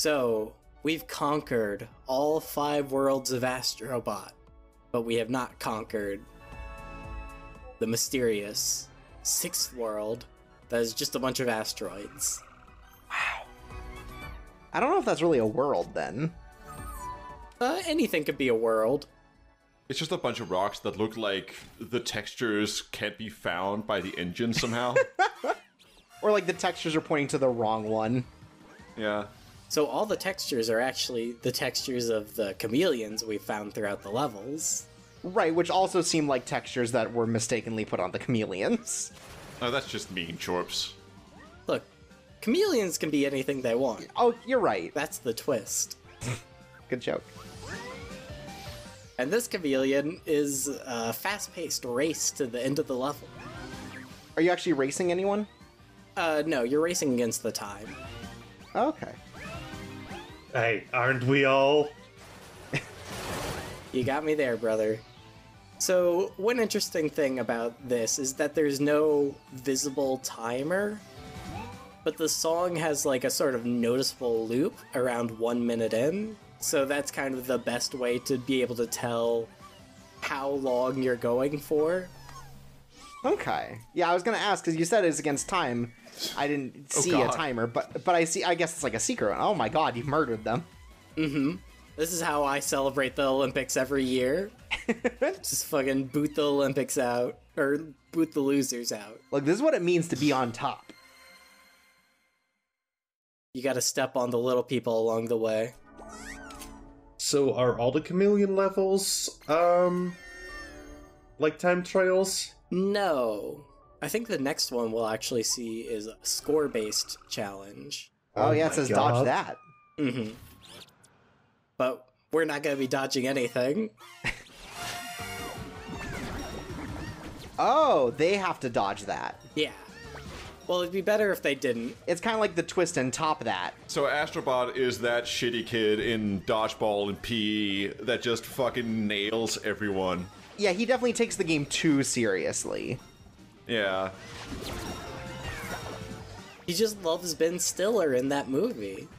So, we've conquered all 5 worlds of Astrobot, but we have not conquered the mysterious 6th world that is just a bunch of asteroids. Wow. I don't know if that's really a world, then. Anything could be a world. It's just a bunch of rocks that look like the textures can't be found by the engine somehow. Or like the textures are pointing to the wrong one. Yeah. So all the textures are actually the textures of the chameleons we found throughout the levels. Right, which also seem like textures that were mistakenly put on the chameleons. Oh, that's just mean, Chorps. Look, chameleons can be anything they want. Oh, you're right. That's the twist. Good joke. And this chameleon is a fast-paced race to the end of the level. Are you actually racing anyone? No, you're racing against the time. Okay. Hey, aren't we all? You got me there, brother. So, one interesting thing about this is that there's no visible timer, but the song has like a sort of noticeable loop around 1 minute in, so that's kind of the best way to be able to tell how long you're going for. Okay. Yeah, I was gonna ask, because you said it's against time. I didn't see a timer, but I guess it's like a secret one. Oh my god, you've murdered them. Mm-hmm. This is how I celebrate the Olympics every year. Just fucking boot the Olympics out, or boot the losers out. Look, this is what it means to be on top. You gotta step on the little people along the way. So are all the chameleon levels, like time trials? No. I think the next one we'll actually see is a score-based challenge. Oh yeah, it says dodge that. Mm-hmm. But we're not gonna be dodging anything. Oh, they have to dodge that. Yeah. Well, it'd be better if they didn't. It's kind of like the twist and top that. So Astrobot is that shitty kid in dodgeball and PE that just fucking nails everyone. Yeah, he definitely takes the game too seriously. Yeah. He just loves Ben Stiller in that movie.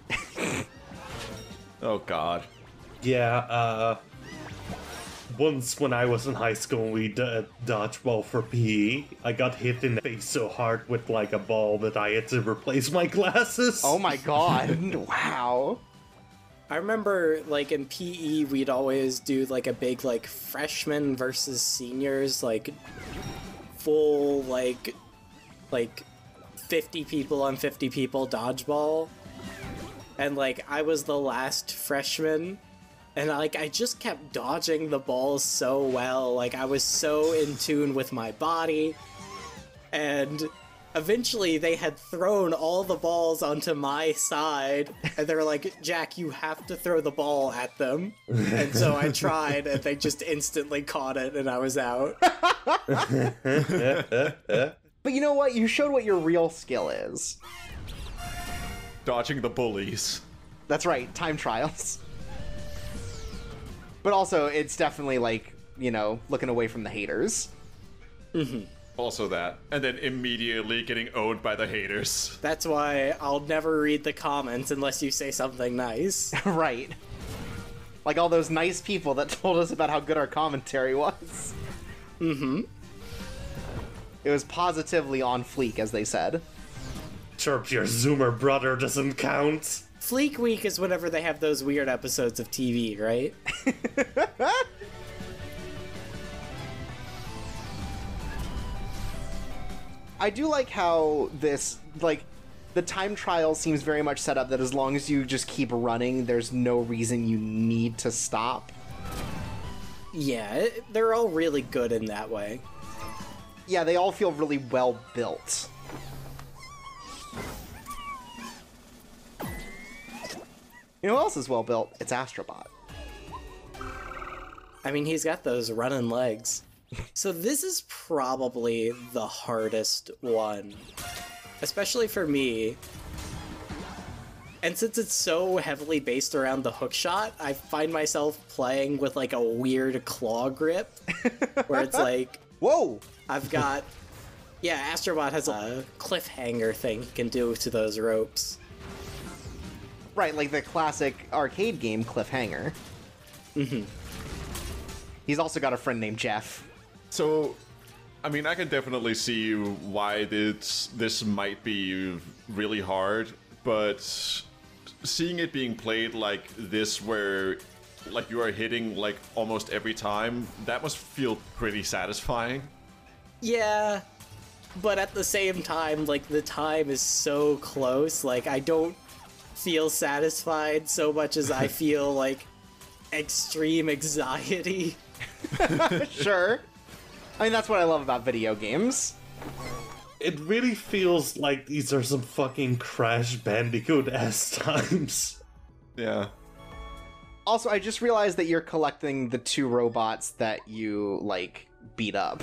Oh god. Yeah, once when I was in high school and we did dodgeball for PE, I got hit in the face so hard with like a ball that I had to replace my glasses. Oh my god. Wow. I remember, like, in PE, we'd always do, like, a big, like, freshmen versus seniors, like, full, like 50 people on 50 people dodgeball. And, like, I was the last freshman, and, like, I just kept dodging the balls so well. Like, I was so in tune with my body, and eventually they had thrown all the balls onto my side, and they were like, Jack, you have to throw the ball at them. And so I tried, and they just instantly caught it, and I was out. But you know what? You showed what your real skill is. Dodging the bullies. That's right, time trials. But also, it's definitely like, you know, looking away from the haters. Mm-hmm. Also that. And then immediately getting owned by the haters. That's why I'll never read the comments unless you say something nice. Right. Like all those nice people that told us about how good our commentary was. Mm-hmm. It was positively on fleek, as they said. Chirp, your Zoomer brother doesn't count. Fleek Week is whenever they have those weird episodes of TV, right? I do like how this, like, the time trial seems very much set up that as long as you just keep running, there's no reason you need to stop. Yeah, they're all really good in that way. Yeah, they all feel really well built. You know who else is well built? It's Astrobot. I mean, he's got those running legs. So this is probably the hardest one, especially for me. And since it's so heavily based around the hookshot, I find myself playing with like a weird claw grip, where it's like, whoa! I've got, yeah, Astrobot has a cliffhanger thing he can do to those ropes. Right, like the classic arcade game Cliffhanger. Mm-hmm. He's also got a friend named Jeff. So, I mean, I can definitely see why this might be really hard, but seeing it being played like this, where like you are hitting like almost every time, that must feel pretty satisfying. Yeah, but at the same time, like, the time is so close, like, I don't feel satisfied so much as I feel, like, extreme anxiety. Sure. I mean, that's what I love about video games. It really feels like these are some fucking Crash Bandicoot-ass times. Yeah. Also, I just realized that you're collecting the 2 robots that you, like, beat up.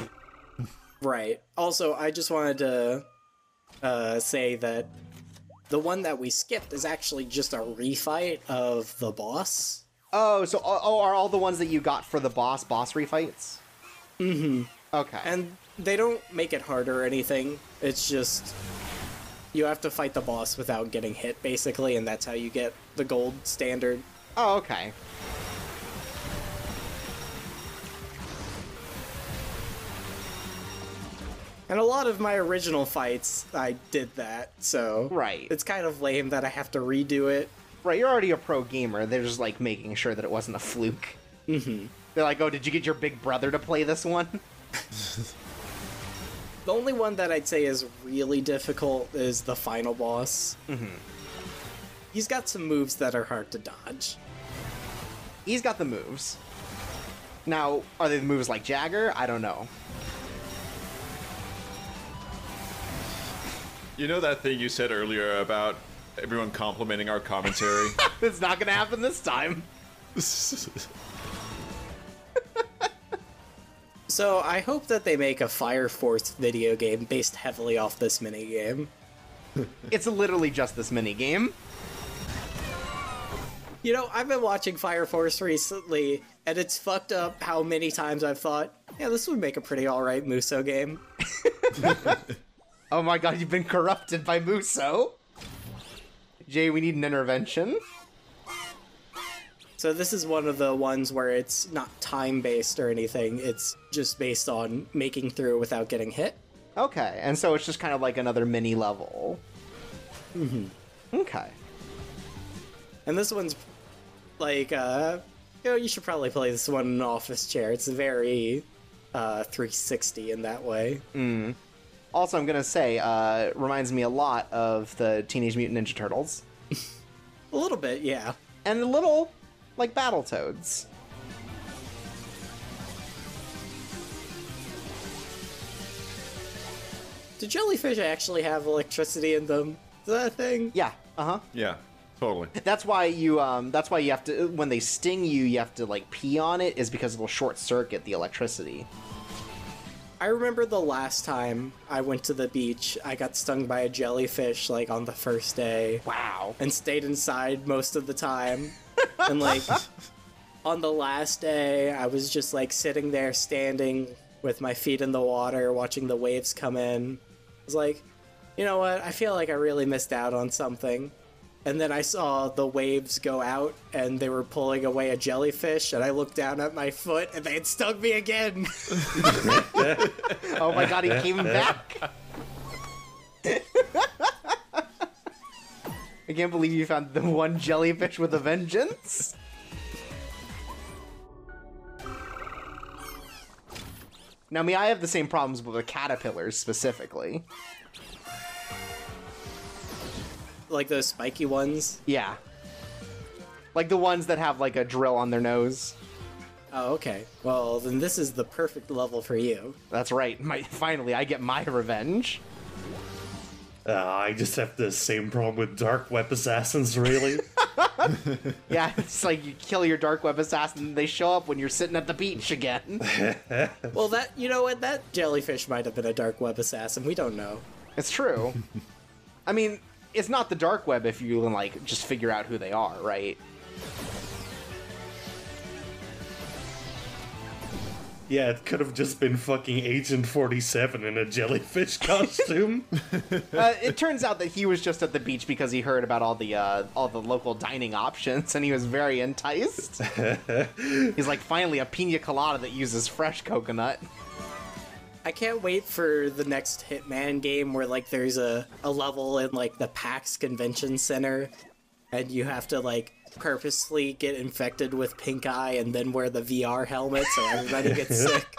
Right. Also, I just wanted to say that the one that we skipped is actually just a refight of the boss. Oh, so are all the ones that you got for the boss refights? Mm-hmm. Okay. And they don't make it harder or anything. It's just you have to fight the boss without getting hit, basically, and that's how you get the gold standard. Oh, okay. And a lot of my original fights, I did that, so... Right. It's kind of lame that I have to redo it. Right, you're already a pro gamer. They're just, like, making sure that it wasn't a fluke. Mm-hmm. They're like, oh, did you get your big brother to play this one? The only one that I'd say is really difficult is the final boss. Mm-hmm. He's got some moves that are hard to dodge. He's got the moves. Now, are they the moves like Jagger? I don't know. You know that thing you said earlier about everyone complimenting our commentary? It's not gonna happen this time. So I hope that they make a Fire Force video game based heavily off this minigame. It's literally just this minigame. You know, I've been watching Fire Force recently, and it's fucked up how many times I've thought, yeah, this would make a pretty alright Muso game. Oh my god, you've been corrupted by Muso. Jay, we need an intervention. So this is one of the ones where it's not time-based or anything, it's just based on making through without getting hit. Okay, and so it's just kind of like another mini level. Mm-hmm. Okay. And this one's like, you know, you should probably play this one in an office chair. It's very 360 in that way. Mm. Also, I'm gonna say, reminds me a lot of the Teenage Mutant Ninja Turtles. A little bit, yeah. And a little like Battletoads. Do jellyfish actually have electricity in them? Is that a thing? Yeah, uh-huh. Yeah, totally. That's why you have to, when they sting you, you have to, like, pee on it, is because it'll short circuit the electricity. I remember the last time I went to the beach, I got stung by a jellyfish, like, on the first day. Wow. And stayed inside most of the time. And, like, on the last day, I was just, like, sitting there standing with my feet in the water, watching the waves come in. I was like, you know what, I feel like I really missed out on something. And then I saw the waves go out, and they were pulling away a jellyfish, and I looked down at my foot, and they had stung me again! Oh my god, he came back! I can't believe you found the one jellyfish with a vengeance! Now, me, I have the same problems with the caterpillars, specifically. Like those spiky ones? Yeah. Like the ones that have, like, a drill on their nose. Oh, okay. Well, then this is the perfect level for you. That's right. Finally, I get my revenge. I just have the same problem with Dark Web Assassins, really. Yeah, it's like you kill your dark web assassin and they show up when you're sitting at the beach again. Well, that, you know what, that jellyfish might have been a dark web assassin, we don't know. It's true. I mean, it's not the dark web if you, like, just figure out who they are, right? Yeah, it could have just been fucking Agent 47 in a jellyfish costume. It turns out that he was just at the beach because he heard about all the local dining options, and he was very enticed. He's like, finally, a pina colada that uses fresh coconut. I can't wait for the next Hitman game where, like, there's a level in, like, the PAX Convention Center, and you have to, like, purposely get infected with pink eye and then wear the VR helmet so everybody gets sick.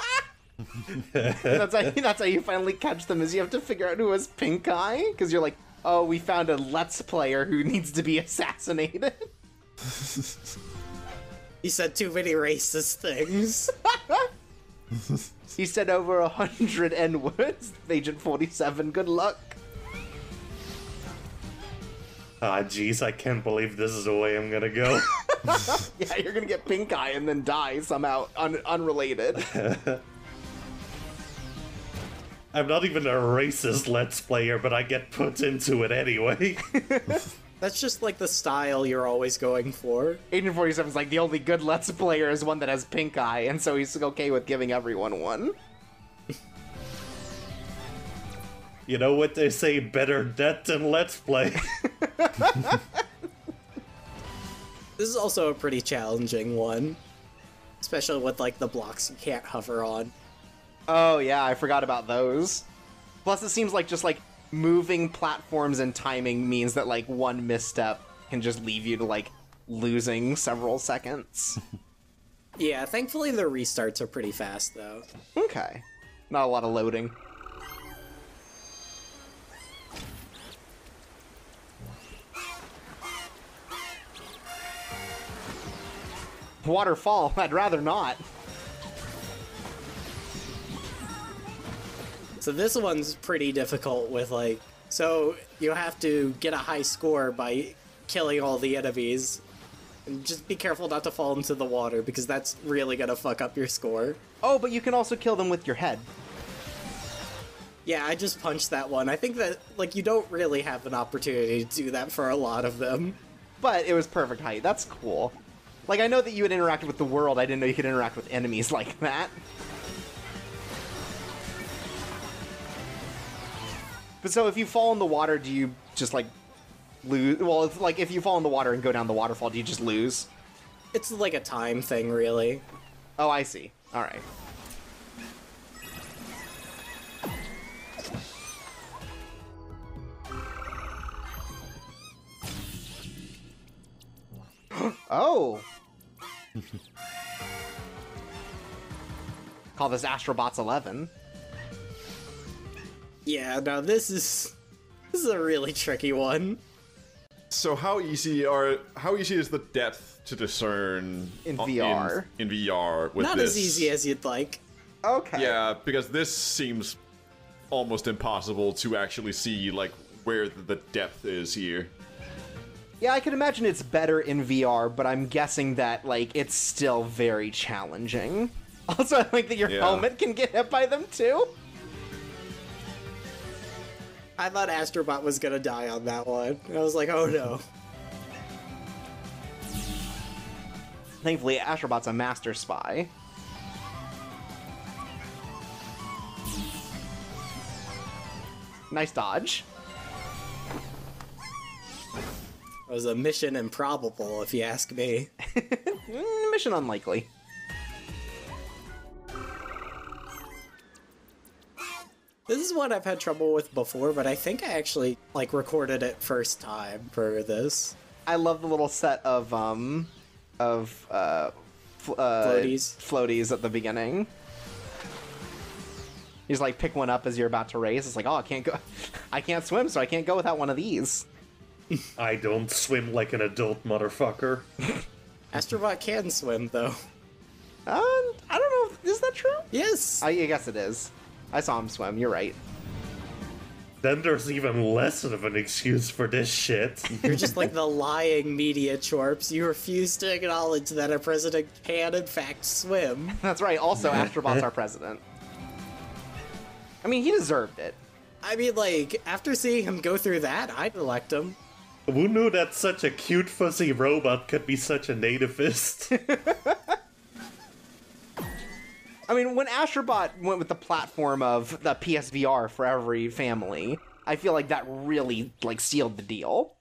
That's how you finally catch them, is you have to figure out who has pink eye, because you're like, oh, we found a Let's Player who needs to be assassinated. He said too many racist things. He said over 100 N-words. Agent 47, good luck. Ah, jeez, I can't believe this is the way I'm gonna go. Yeah, you're gonna get pink eye and then die somehow, unrelated. I'm not even a racist Let's Player, but I get put into it anyway. That's just, like, the style you're always going for. Agent 47's like, the only good Let's Player is one that has pink eye, and so he's okay with giving everyone one. You know what they say, better death than Let's Play. This is also a pretty challenging one. Especially with, like, the blocks you can't hover on. Oh yeah, I forgot about those. Plus it seems like just like moving platforms and timing means that like one misstep can just leave you to like losing several seconds. Yeah, thankfully the restarts are pretty fast, though. Okay. Not a lot of loading. Waterfall, I'd rather not. So this one's pretty difficult with, like... So you have to get a high score by killing all the enemies. And just be careful not to fall into the water, because that's really gonna fuck up your score. Oh, but you can also kill them with your head. Yeah, I just punched that one. I think that, like, you don't really have an opportunity to do that for a lot of them. But it was perfect height. That's cool. Like, I know that you had interacted with the world. I didn't know you could interact with enemies like that. But so if you fall in the water, do you just, like, lose? Well, it's like, if you fall in the water and go down the waterfall, do you just lose? It's like a time thing, really. Oh, I see. Alright. Oh! Call this Astrobots 11. Yeah, no, this is a really tricky one. So how easy is the depth to discern In VR? In VR with Not this? as easy as you'd like. Okay. Yeah, because this seems almost impossible to actually see like where the depth is here. Yeah, I can imagine it's better in VR, but I'm guessing that, like, it's still very challenging. Also, I like that your helmet can get hit by them, too. I thought Astrobot was gonna die on that one. I was like, oh no. Thankfully, Astrobot's a master spy. Nice dodge. It was a mission improbable, if you ask me. Mission unlikely. This is one I've had trouble with before, but I think I actually, like, recorded it first time for this. I love the little set of floaties at the beginning. You just, like, pick one up as you're about to race. It's like, oh, I can't swim, so I can't go without one of these. I don't swim like an adult motherfucker. Astrobot can swim, though. I don't know. Is that true? Yes! I guess it is. I saw him swim. You're right. Then there's even less of an excuse for this shit. You're just like the lying media chorps. You refuse to acknowledge that a president can, in fact, swim. That's right. Also, Astrobot's our president. I mean, he deserved it. I mean, like, after seeing him go through that, I'd elect him. Who knew that such a cute fuzzy robot could be such a nativist? I mean, when Astrobot went with the platform of the PSVR for every family, I feel like that really, like, sealed the deal.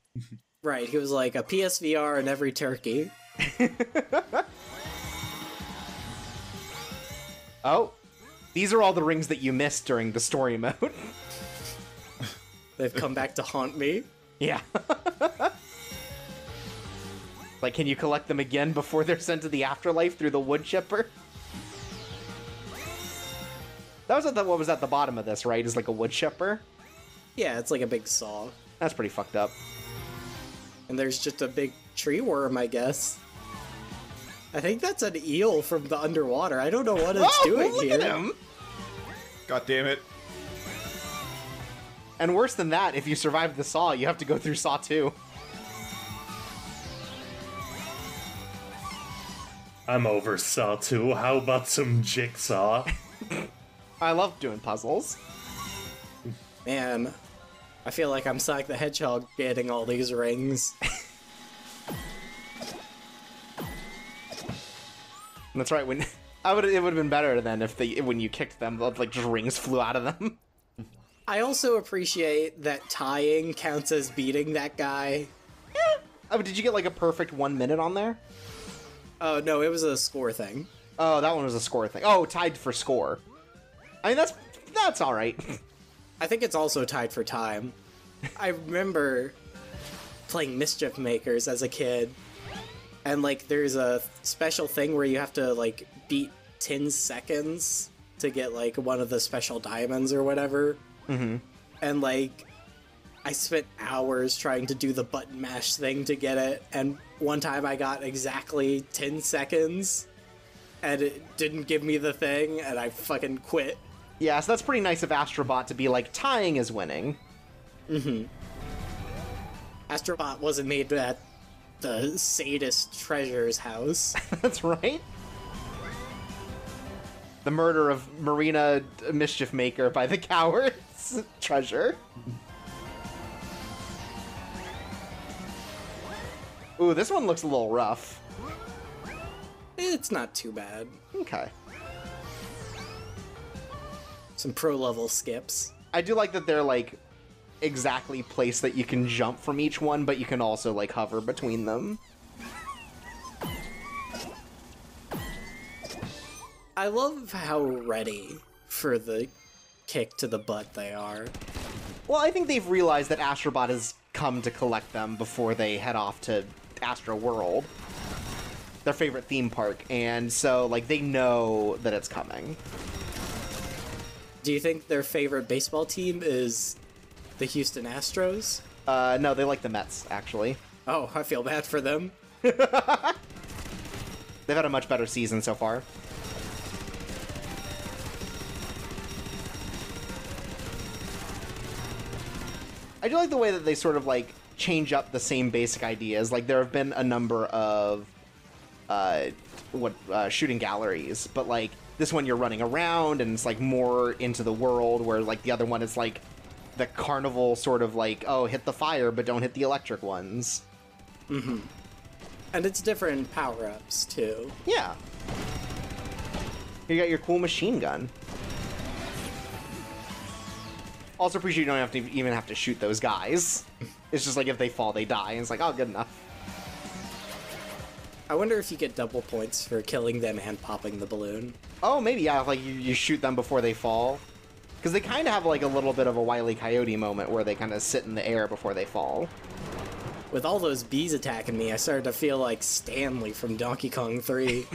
Right, he was like a PSVR in every turkey. Oh, these are all the rings that you missed during the story mode. They've come back to haunt me. Yeah. Like, can you collect them again before they're sent to the afterlife through the wood chipper? That was what was at the bottom of this, right? Is like a wood chipper? Yeah, it's like a big saw. That's pretty fucked up. And there's just a big tree worm, I guess. I think that's an eel from the underwater. I don't know what it's doing look here. At him. God damn it. And worse than that, if you survive the saw, you have to go through saw 2. I'm over Saw 2. How about some Jigsaw? I love doing puzzles. Man, I feel like I'm Sonic the Hedgehog getting all these rings. That's right. When it would have been better then if when you kicked them, like just rings flew out of them. I also appreciate that tying counts as beating that guy. Oh, did you get like a perfect 1 minute on there? Oh, no, it was a score thing. Oh, that one was a score thing. Oh, tied for score. I mean, that's all right. I think it's also tied for time. I remember playing Mischief Makers as a kid, and like there's a special thing where you have to like beat 10 seconds to get like one of the special diamonds or whatever. Mm-hmm. And like I spent hours trying to do the button mash thing to get it, and one time I got exactly 10 seconds and it didn't give me the thing and I fucking quit. Yeah, so that's pretty nice of Astrobot to be like, tying is winning. Mm-hmm. Astrobot wasn't made at the sadist treasure's house. That's right. The murder of Marina Mischief Maker by the cowards treasure. Ooh, this one looks a little rough. It's not too bad. Okay. Some pro-level skips. I do like that they're, like, exactly placed that you can jump from each one, but you can also, like, hover between them. I love how ready for the kick to the butt they are. Well, I think they've realized that Astrobot has come to collect them before they head off to Astro World, their favorite theme park, and so, like, they know that it's coming. Do you think their favorite baseball team is the Houston Astros? No, they like the Mets, actually. Oh, I feel bad for them. They've had a much better season so far. I do like the way that they sort of, like, change up the same basic ideas. Like, there have been a number of, shooting galleries, but, like, this one you're running around, and it's, like, more into the world, where, like, the other one is, like, the carnival sort of, like, oh, hit the fire, but don't hit the electric ones. Mm-hmm. And it's different power-ups, too. Yeah. You got your cool machine gun. Also appreciate you don't have to even have to shoot those guys. It's just like if they fall, they die, and it's like, oh, good enough. I wonder if you get double points for killing them and popping the balloon. Oh, maybe, yeah, like you shoot them before they fall. Because they kind of have like a little bit of a Wile E. Coyote moment where they kind of sit in the air before they fall. With all those bees attacking me, I started to feel like Stanley from Donkey Kong 3.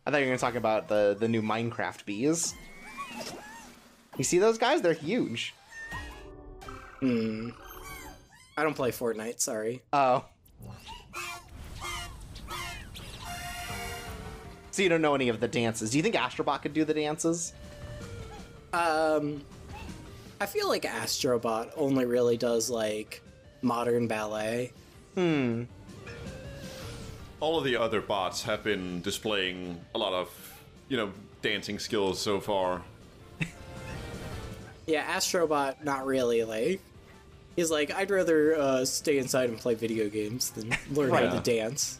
I thought you were going to talk about the new Minecraft bees. You see those guys? They're huge. I don't play Fortnite, sorry. Oh. So you don't know any of the dances. Do you think Astrobot could do the dances? I feel like Astrobot only really does, like, modern ballet. All of the other bots have been displaying a lot of, dancing skills so far. Yeah, Astrobot, not really, like... He's like, I'd rather stay inside and play video games than learn how to dance.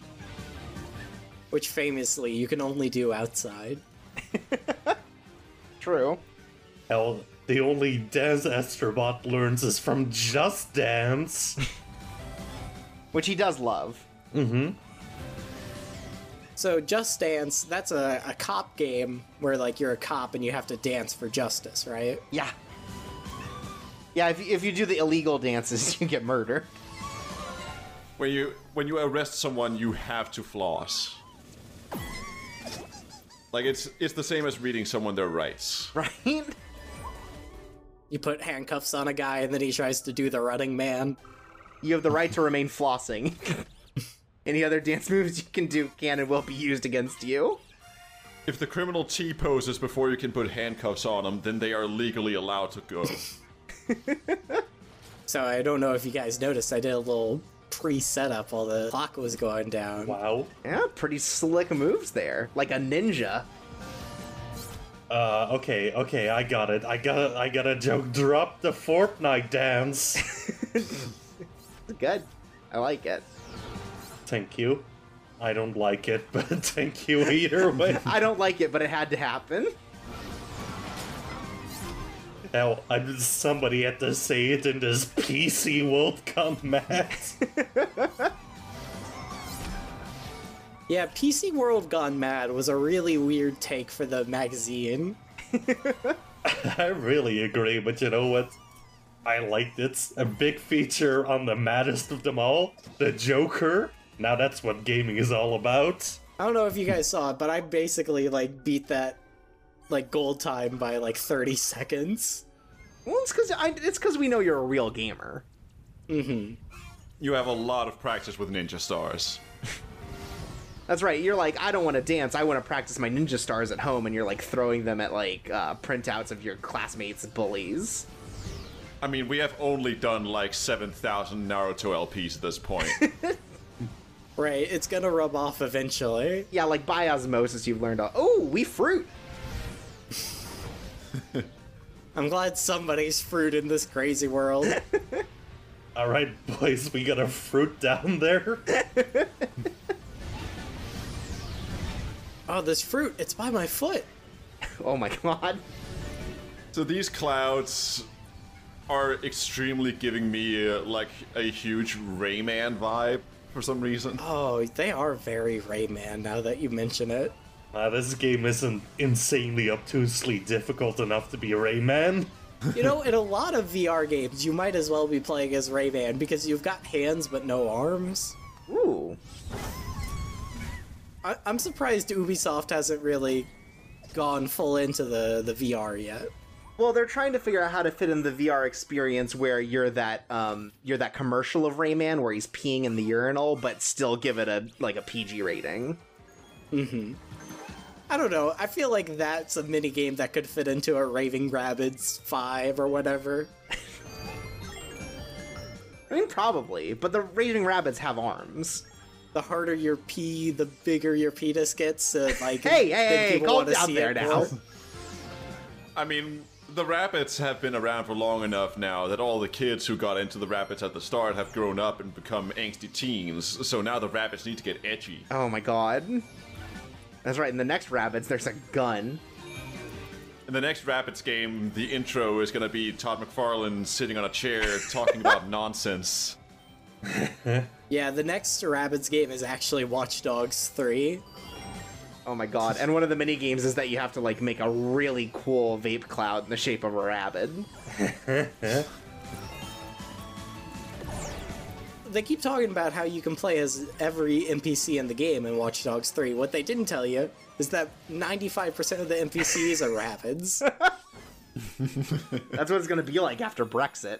which famously you can only do outside. True. Hell, the only dance Astrobot learns is from Just Dance. Which he does love. Mm-hmm. So Just Dance, that's a cop game where like you're a cop and you have to dance for justice, right? Yeah. Yeah, if you do the illegal dances, you get murdered. When you arrest someone, you have to floss. Like it's the same as reading someone their rights. Right? You put handcuffs on a guy and then he tries to do the running man. You have the right to remain flossing. Any other dance moves you can do can and will be used against you. If the criminal T-poses before you can put handcuffs on them, then they are legally allowed to go. So I don't know if you guys noticed, I did a little pre-setup while the clock was going down. Wow. Yeah, pretty slick moves there. Like a ninja. Okay, I got it. I got a joke. Drop the Fortnite dance. Good. I like it. Thank you. I don't like it, but thank you either way. I don't like it, but it had to happen. Hell, somebody had to say it in this PC World Gone Mad. Yeah, PC World Gone Mad was a really weird take for the magazine. I really agree, but you know what? I liked it. A big feature on the maddest of them all, the Joker. Now that's what gaming is all about. I don't know if you guys saw it, but I basically like beat that like gold time by like 30 seconds. Well, it's because we know you're a real gamer. Mm-hmm. You have a lot of practice with ninja stars. That's right. You're like, I don't want to dance. I want to practice my ninja stars at home, and you're like throwing them at like printouts of your classmates' bullies. I mean, we have only done like 7,000 Naruto LPs at this point. Right, it's gonna rub off eventually. Yeah, like by osmosis, you've learned. Oh, we fruit. I'm glad somebody's fruit in this crazy world. Alright, boys, we got a fruit down there. Oh, this fruit, it's by my foot. Oh my god. So these clouds are extremely giving me like a huge Rayman vibe for some reason. Oh, they are very Rayman now that you mention it. This game isn't insanely obtusely difficult enough to be Rayman. You know, in a lot of VR games, you might as well be playing as Rayman because you've got hands but no arms. Ooh. I'm surprised Ubisoft hasn't really gone full into the VR yet. Well, they're trying to figure out how to fit in the VR experience where you're that commercial of Rayman where he's peeing in the urinal, but still give it a PG rating. Mm-hmm. I don't know. I feel like that's a minigame that could fit into a Raving Rabbids 5 or whatever. I mean, probably, but the Raving Rabbits have arms. The harder your pee, the bigger your penis gets. Hey, calm down there now. I mean, the rabbits have been around for long enough now that all the kids who got into the rabbits at the start have grown up and become angsty teens, so now the rabbits need to get edgy. Oh my god. That's right, in the next Rabbids, there's a gun. In the next Rabbids game, the intro is going to be Todd McFarlane sitting on a chair talking about nonsense. Yeah, the next Rabbids game is actually Watch Dogs 3. Oh my god, and one of the mini games is that you have to like make a really cool vape cloud in the shape of a rabbit. They keep talking about how you can play as every NPC in the game in Watch Dogs 3. What they didn't tell you is that 95% of the NPCs are Rabbids. That's what it's gonna be like after Brexit.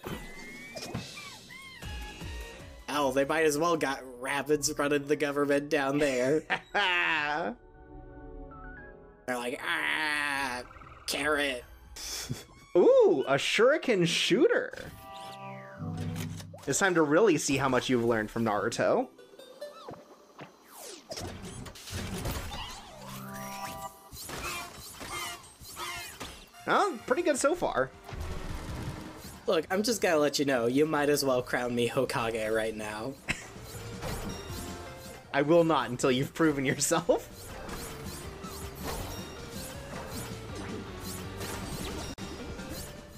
Hell, they might as well got Rabbids running the government down there. They're like, carrot. Ooh, a shuriken shooter. It's time to really see how much you've learned from Naruto. Oh, pretty good so far. Look, I'm just gonna let you know, you might as well crown me Hokage right now. I will not until you've proven yourself.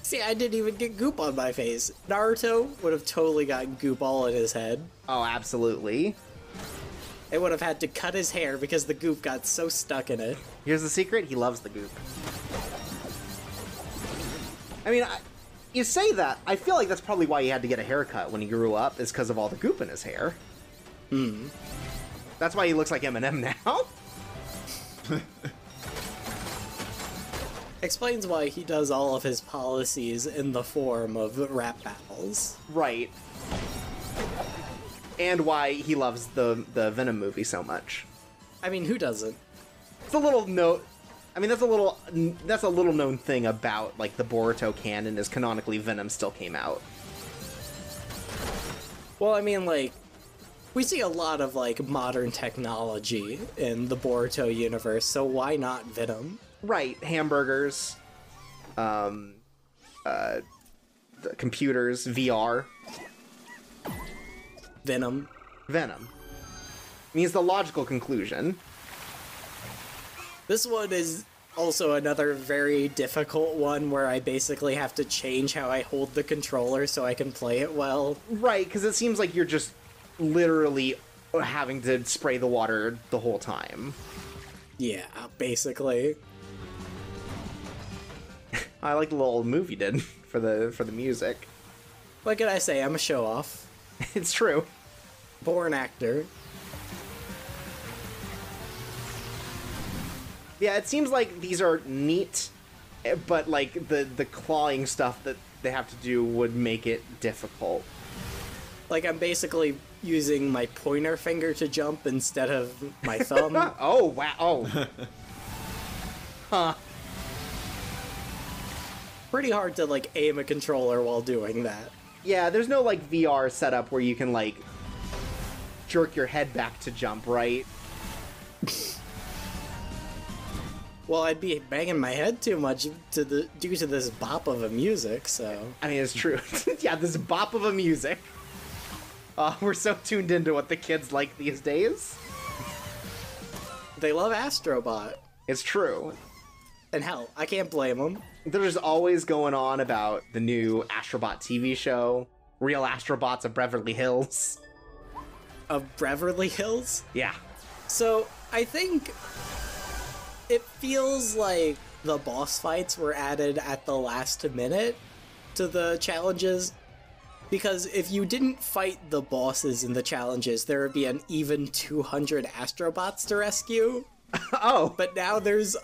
See, I didn't even get goop on my face. Naruto would have totally gotten goop all in his head. Oh, absolutely. It would have had to cut his hair because the goop got so stuck in it. Here's the secret, he loves the goop. I mean, you say that, I feel like that's probably why he had to get a haircut when he grew up, is because of all the goop in his hair. Hmm. That's why he looks like Eminem now. Explains why he does all of his policies in the form of rap battles. Right. And why he loves the Venom movie so much. I mean, who doesn't? It's a little note. I mean, that's a little known thing about like the Boruto canon is canonically Venom still came out. Well, I mean, like, we see a lot of like modern technology in the Boruto universe, so why not Venom? Right, hamburgers, computers, VR. Venom. Venom. Means the logical conclusion. This one is also another very difficult one where I basically have to change how I hold the controller so I can play it well. Right, because it seems like you're just literally having to spray the water the whole time. Yeah, basically. I like the little move you did for the music. What can I say? I'm a show-off. It's true. Born actor. Yeah, it seems like these are neat, but like the clawing stuff that they have to do would make it difficult. Like, I'm basically using my pointer finger to jump instead of my thumb. Oh, wow. Oh. Huh. Pretty hard to, like, aim a controller while doing that. Yeah, there's no, like, VR setup where you can, like, jerk your head back to jump, right? Well, I'd be banging my head too much due to this bop of a music, so... I mean, it's true. Yeah, this bop of a music. We're so tuned into what the kids like these days. They love Astrobot. It's true. And hell, I can't blame them. There's always going on about the new Astrobot TV show, Real Astrobots of Beverly Hills. Of Beverly Hills? Yeah. So, I think it feels like the boss fights were added at the last minute to the challenges. Because if you didn't fight the bosses in the challenges, there would be an even 200 Astrobots to rescue. Oh. But now there's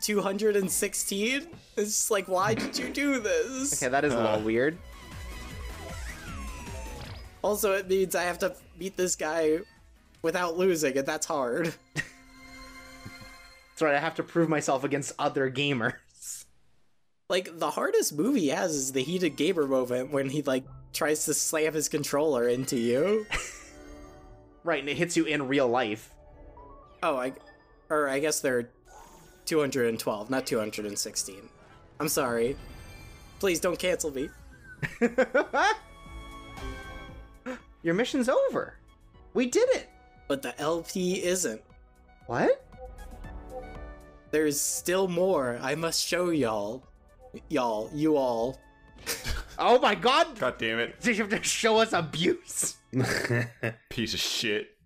216? It's just like, why did you do this? Okay, that is a little weird. Also, it means I have to beat this guy without losing, and that's hard. That's right, I have to prove myself against other gamers. Like, the hardest move he has is the heated gamer moment when he, like, tries to slam his controller into you. Right, and it hits you in real life. Oh, I guess they're 212, not 216. I'm sorry. Please don't cancel me. Your mission's over. We did it. But the LP isn't. What? There's still more. I must show y'all. You all. Oh my god! God damn it. You have to show us abuse. Piece of shit.